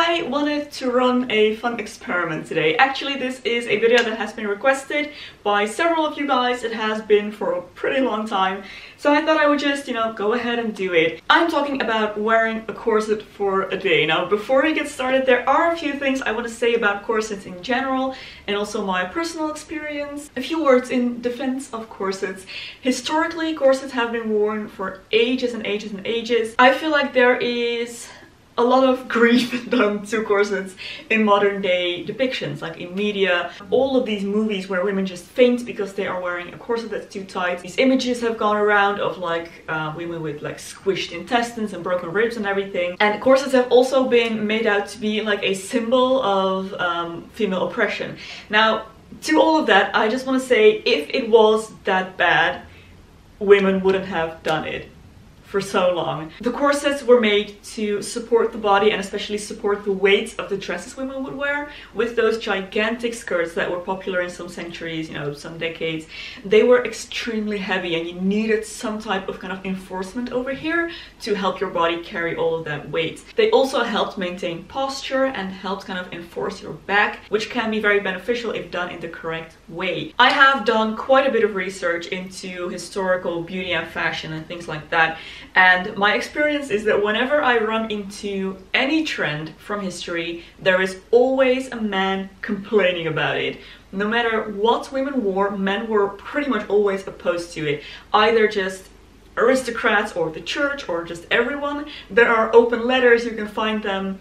I wanted to run a fun experiment today. Actually, this is a video that has been requested by several of you guys. It has been for a pretty long time. So I thought I would just, go ahead and do it. I'm talking about wearing a corset for a day. Now, before we get started, there are a few things I want to say about corsets in general and also my personal experience. A few words in defense of corsets. Historically, corsets have been worn for ages and ages and ages. I feel like there is a lot of grief done to corsets in modern day depictions, like in media. All of these movies where women just faint because they are wearing a corset that's too tight. These images have gone around of women with squished intestines and broken ribs and everything. And corsets have also been made out to be like a symbol of female oppression. Now, to all of that, I just want to say, if it was that bad, women wouldn't have done it for so long. The corsets were made to support the body and especially support the weight of the dresses women would wear. With those gigantic skirts that were popular in some centuries, some decades, they were extremely heavy and you needed some type of kind of enforcement over here to help your body carry all of that weight. They also helped maintain posture and helped kind of enforce your back, which can be very beneficial if done in the correct way. I have done quite a bit of research into historical beauty and fashion and things like that. And my experience is that whenever I run into any trend from history, there is always a man complaining about it. No matter what women wore, men were pretty much always opposed to it. Either just aristocrats or the church or just everyone. There are open letters, you can find them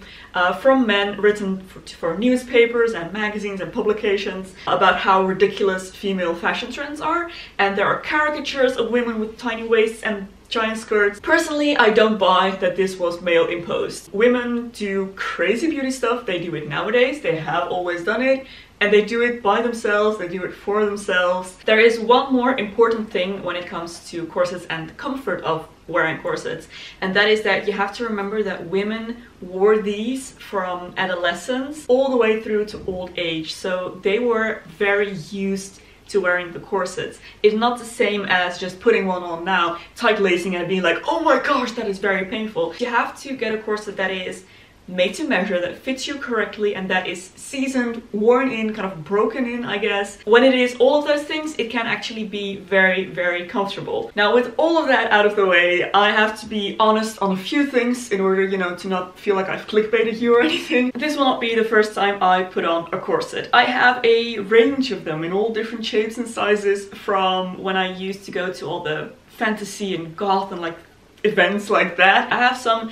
from men written for newspapers and magazines and publications about how ridiculous female fashion trends are. And there are caricatures of women with tiny waists and giant skirts. Personally, I don't buy that this was male imposed. Women do crazy beauty stuff, they do it nowadays, they have always done it, and they do it by themselves, they do it for themselves. There is one more important thing when it comes to corsets and the comfort of wearing corsets, and that is that you have to remember that women wore these from adolescence all the way through to old age, so they were very used to wearing the corsets. It's not the same as just putting one on now, tight lacing and being like, oh my gosh, that is very painful. You have to get a corset that is made to measure, that fits you correctly, and that is seasoned, worn in, kind of broken in, I guess. When it is all of those things, it can actually be very, very comfortable. Now, with all of that out of the way, I have to be honest on a few things in order, to not feel like I've clickbaited you or anything. This will not be the first time I put on a corset. I have a range of them in all different shapes and sizes, from when I used to go to all the fantasy and goth and events like that. I have some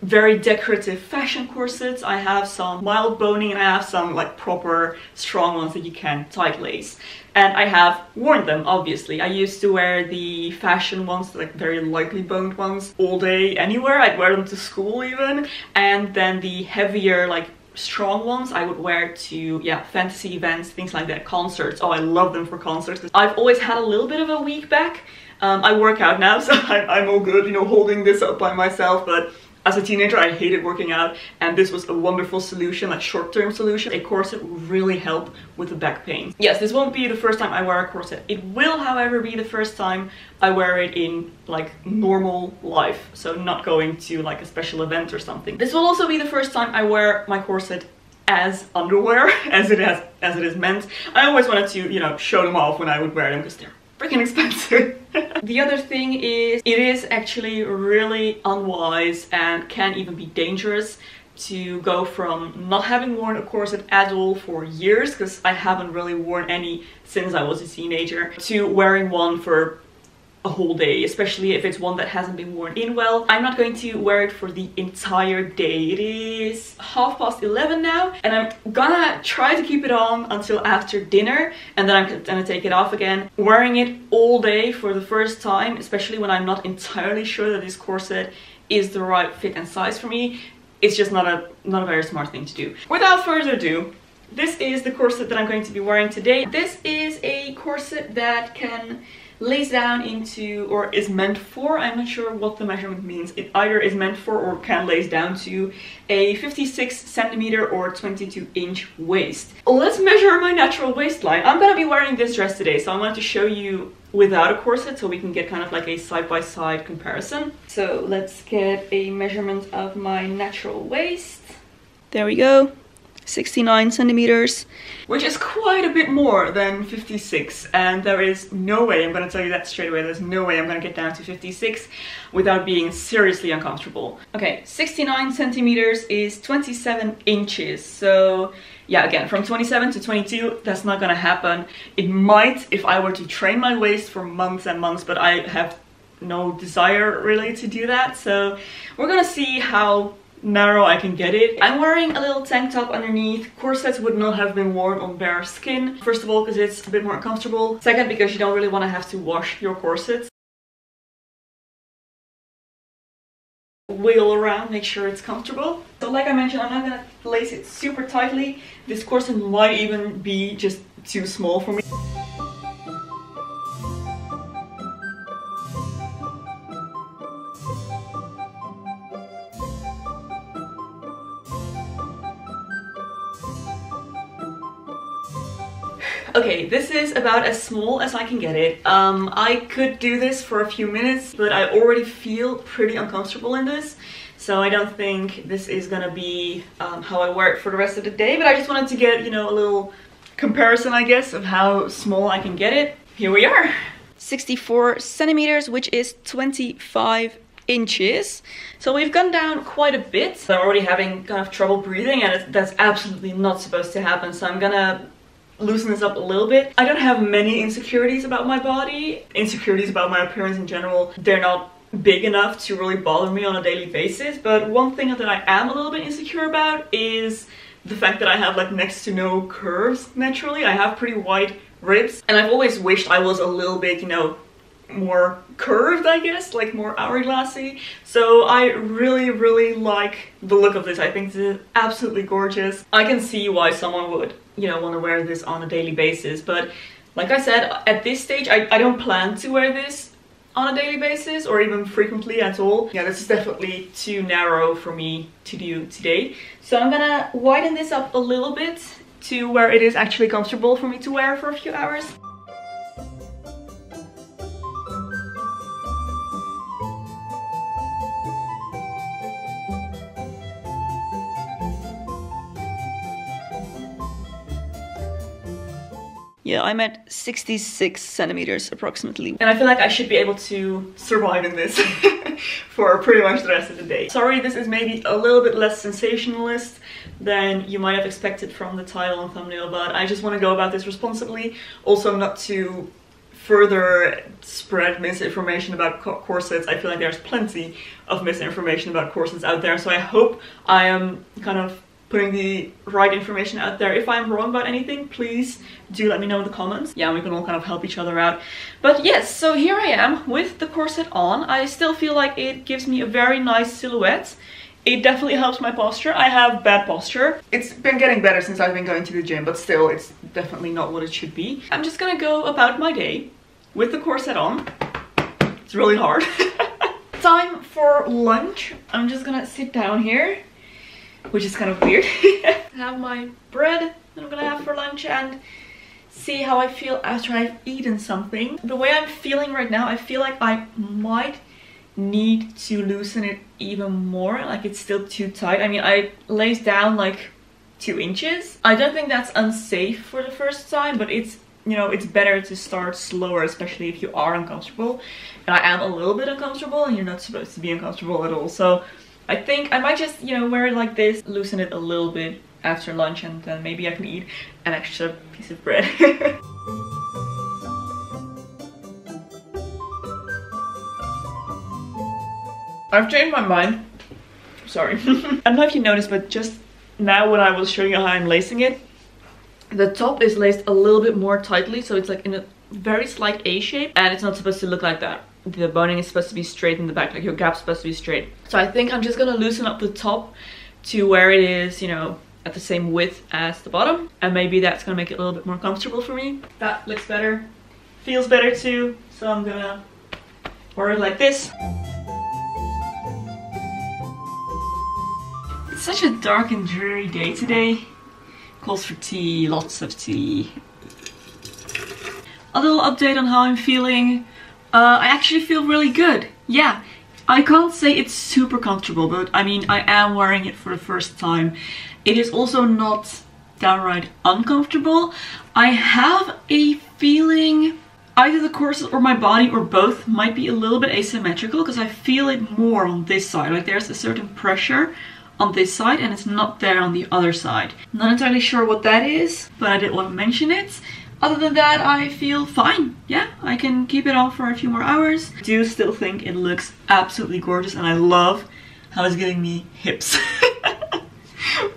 very decorative fashion corsets, I have some mild boning, and I have some proper strong ones that you can tight lace. And I have worn them, obviously. I used to wear the fashion ones, very lightly boned ones, all day anywhere. I'd wear them to school even. And then the heavier, strong ones I would wear to fantasy events, things like that, concerts. Oh, I love them for concerts. I've always had a little bit of a weak back. I work out now, so I'm all good, holding this up by myself, but as a teenager, I hated working out, and this was a wonderful solution, short-term solution. A corset will really help with the back pain. Yes, this won't be the first time I wear a corset. It will, however, be the first time I wear it in normal life, so not going to a special event or something. This will also be the first time I wear my corset as underwear, as it is meant. I always wanted to, show them off when I would wear them because they're freaking expensive. The other thing is, it is actually really unwise and can even be dangerous to go from not having worn a corset at all for years, because I haven't really worn any since I was a teenager, to wearing one for a whole day, especially if it's one that hasn't been worn in well. I'm not going to wear it for the entire day. It is 11:30 now, and I'm gonna try to keep it on until after dinner, and then I'm gonna take it off again. Wearing it all day for the first time, especially when I'm not entirely sure that this corset is the right fit and size for me, it's just not a very smart thing to do. Without further ado, this is the corset that I'm going to be wearing today. This is a corset that can lays down into, or is meant for, I'm not sure what the measurement means, it either is meant for or can lays down to a 56 centimeter or 22 inch waist. Let's measure my natural waistline. I'm gonna be wearing this dress today, so I want to show you without a corset so we can get kind of a side-by-side comparison. So let's get a measurement of my natural waist. There we go. 69 centimeters, which is quite a bit more than 56, and there is no way, I'm going to tell you that straight away, there's no way I'm going to get down to 56 without being seriously uncomfortable. Okay, 69 centimeters is 27 inches, so yeah, again, from 27 to 22, that's not going to happen. It might if I were to train my waist for months and months, but I have no desire really to do that, so we're going to see how narrow I can get it. I'm wearing a little tank top underneath. Corsets would not have been worn on bare skin. First of all, because it's a bit more uncomfortable. Second, because you don't really want to have to wash your corsets. Wiggle around, make sure it's comfortable. So like I mentioned, I'm not gonna lace it super tightly. This corset might even be just too small for me. Okay, this is about as small as I can get it. I could do this for a few minutes, but I already feel pretty uncomfortable in this. So I don't think this is gonna be how I wear it for the rest of the day. But I just wanted to get, you know, a little comparison, I guess, of how small I can get it. Here we are. 64 centimeters, which is 25 inches. So we've gone down quite a bit. I'm already having kind of trouble breathing, and that's absolutely not supposed to happen. So I'm gonna loosen this up a little bit. I don't have many insecurities about my body. Insecurities about my appearance in general. They're not big enough to really bother me on a daily basis. But one thing that I am a little bit insecure about is the fact that I have like next to no curves naturally. I have pretty wide ribs, and I've always wished I was a little bit, you know, more curved, I guess, like more hourglassy. So I really like the look of this. I think this is absolutely gorgeous. I can see why someone would, you know, want to wear this on a daily basis, but like I said, at this stage I don't plan to wear this on a daily basis or even frequently at all. Yeah, this is definitely too narrow for me to do today. So I'm gonna widen this up a little bit to where it is actually comfortable for me to wear for a few hours. Yeah, I'm at 66 centimeters approximately. And I feel like I should be able to survive in this for pretty much the rest of the day. Sorry, this is maybe a little bit less sensationalist than you might have expected from the title and thumbnail, but I just want to go about this responsibly. Also, not to further spread misinformation about corsets. I feel like there's plenty of misinformation about corsets out there, so I hope I am kind of putting the right information out there. If I'm wrong about anything, please do let me know in the comments. Yeah, we can all kind of help each other out. But yes, so here I am with the corset on. I still feel like it gives me a very nice silhouette. It definitely helps my posture. I have bad posture. It's been getting better since I've been going to the gym, but still, it's definitely not what it should be. I'm just gonna go about my day with the corset on. It's really hard. Time for lunch. I'm just gonna sit down here, which is kind of weird. Have my bread that I'm gonna have for lunch and see how I feel after I've eaten something. The way I'm feeling right now, I feel like I might need to loosen it even more. Like, it's still too tight. I mean, I laced down like 2 inches. I don't think that's unsafe for the first time, but it's, you know, it's better to start slower, especially if you are uncomfortable. And I am a little bit uncomfortable, and you're not supposed to be uncomfortable at all. So I think I might just, you know, wear it like this, loosen it a little bit after lunch, and then maybe I can eat an extra piece of bread. I've changed my mind. Sorry. I don't know if you noticed, but just now when I was showing you how I'm lacing it, the top is laced a little bit more tightly, so it's like in a very slight A shape, and it's not supposed to look like that. The boning is supposed to be straight in the back, like your gap's supposed to be straight. So I think I'm just gonna loosen up the top to where it is, you know, at the same width as the bottom, and maybe that's gonna make it a little bit more comfortable for me. That looks better, feels better too, so I'm gonna wear it like this. It's such a dark and dreary day today. Calls for tea, lots of tea. A little update on how I'm feeling. I actually feel really good. Yeah, I can't say it's super comfortable, but I mean, I am wearing it for the first time. It is also not downright uncomfortable. I have a feeling either the corset or my body or both might be a little bit asymmetrical, because I feel it more on this side. Like there's a certain pressure on this side and it's not there on the other side. Not entirely sure what that is, but I did want to mention it. Other than that, I feel fine. Yeah, I can keep it on for a few more hours. I do still think it looks absolutely gorgeous, and I love how it's giving me hips.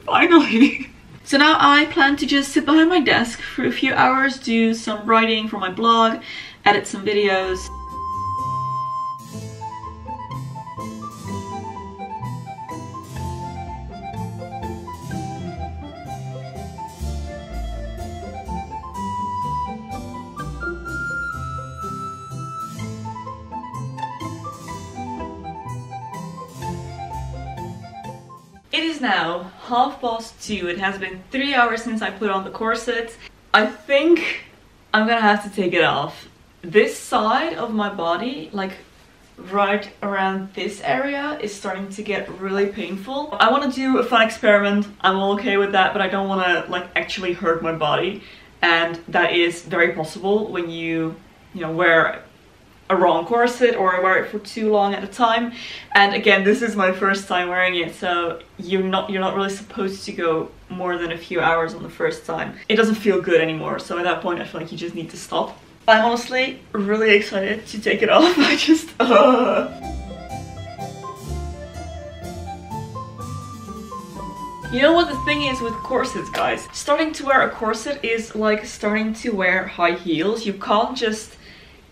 Finally. So now I plan to just sit behind my desk for a few hours, do some writing for my blog, edit some videos. It is now 2:30. It has been 3 hours since I put on the corset. I think I'm gonna have to take it off. This side of my body, like right around this area, is starting to get really painful. I want to do a fun experiment. I'm okay with that, but I don't want to like actually hurt my body, and that is very possible when you know, wear a wrong corset or wear it for too long at a time. And again, this is my first time wearing it, so you're not really supposed to go more than a few hours on the first time. It doesn't feel good anymore, so at that point I feel like you just need to stop. I'm honestly really excited to take it off. I just You know what the thing is with corsets, guys? Starting to wear a corset is like starting to wear high heels. You can't just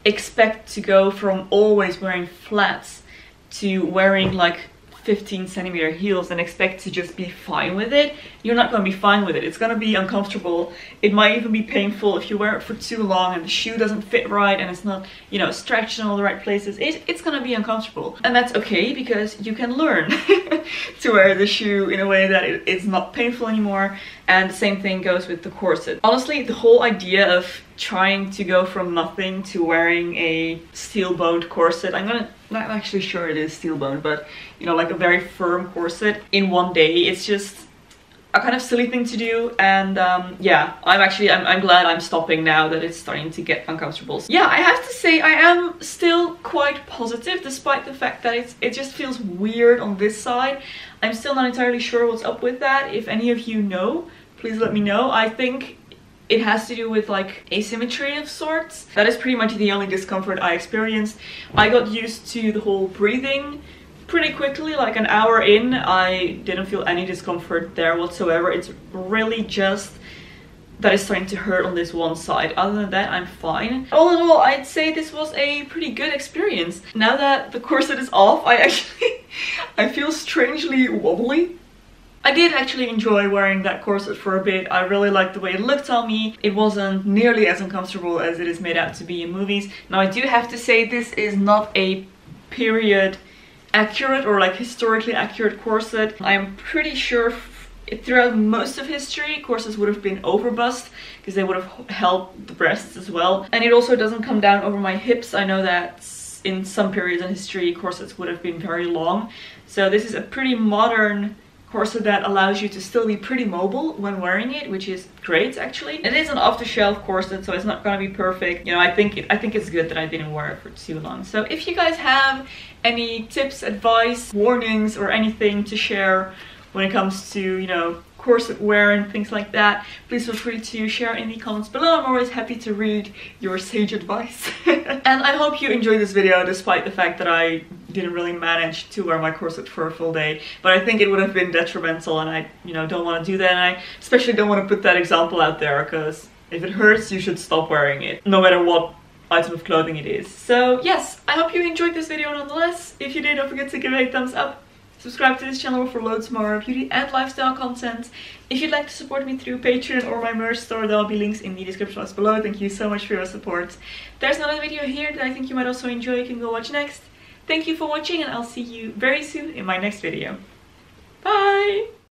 expect to go from always wearing flats to wearing like 15cm heels and expect to just be fine with it. You're not going to be fine with it. It's going to be uncomfortable. It might even be painful if you wear it for too long and the shoe doesn't fit right and it's not, you know, stretched in all the right places. It's going to be uncomfortable. And that's okay, because you can learn to wear the shoe in a way that it's not painful anymore. And the same thing goes with the corset. Honestly, the whole idea of trying to go from nothing to wearing a steel-boned corset, I'm not actually sure it is steel-boned, but you know, like a very firm corset in one day, it's just a kind of silly thing to do. And yeah, I'm glad I'm stopping now that it's starting to get uncomfortable. So, yeah, I have to say I am still quite positive, despite the fact that it just feels weird on this side. I'm still not entirely sure what's up with that. If any of you know, please let me know. I think it has to do with like asymmetry of sorts. That is pretty much the only discomfort I experienced. I got used to the whole breathing pretty quickly. Like an hour in, I didn't feel any discomfort there whatsoever. It's really just that it's starting to hurt on this one side. Other than that, I'm fine. All in all, I'd say this was a pretty good experience. Now that the corset is off, I feel strangely wobbly. I did actually enjoy wearing that corset for a bit. I really liked the way it looked on me. It wasn't nearly as uncomfortable as it is made out to be in movies. Now, I do have to say this is not a period accurate or like historically accurate corset. I am pretty sure throughout most of history, corsets would have been overbust because they would have held the breasts as well. And it also doesn't come down over my hips. I know that in some periods in history, corsets would have been very long. So this is a pretty modern corset that allows you to still be pretty mobile when wearing it, which is great actually. It is an off-the-shelf corset, so it's not gonna be perfect. You know, I think it's good that I didn't wear it for too long. So if you guys have any tips, advice, warnings, or anything to share when it comes to, you know, corset wear and things like that, please feel free to share in the comments below. I'm always happy to read your sage advice. And I hope you enjoyed this video, despite the fact that I didn't really manage to wear my corset for a full day. But I think it would have been detrimental, and I, you know, don't want to do that. And I especially don't want to put that example out there, because if it hurts, you should stop wearing it, no matter what item of clothing it is. So yes, I hope you enjoyed this video nonetheless. If you did, don't forget to give it a thumbs up. Subscribe to this channel for loads more beauty and lifestyle content. If you'd like to support me through Patreon or my merch store, there will be links in the description box below. Thank you so much for your support. There's another video here that I think you might also enjoy. You can go watch next. Thank you for watching, and I'll see you very soon in my next video. Bye!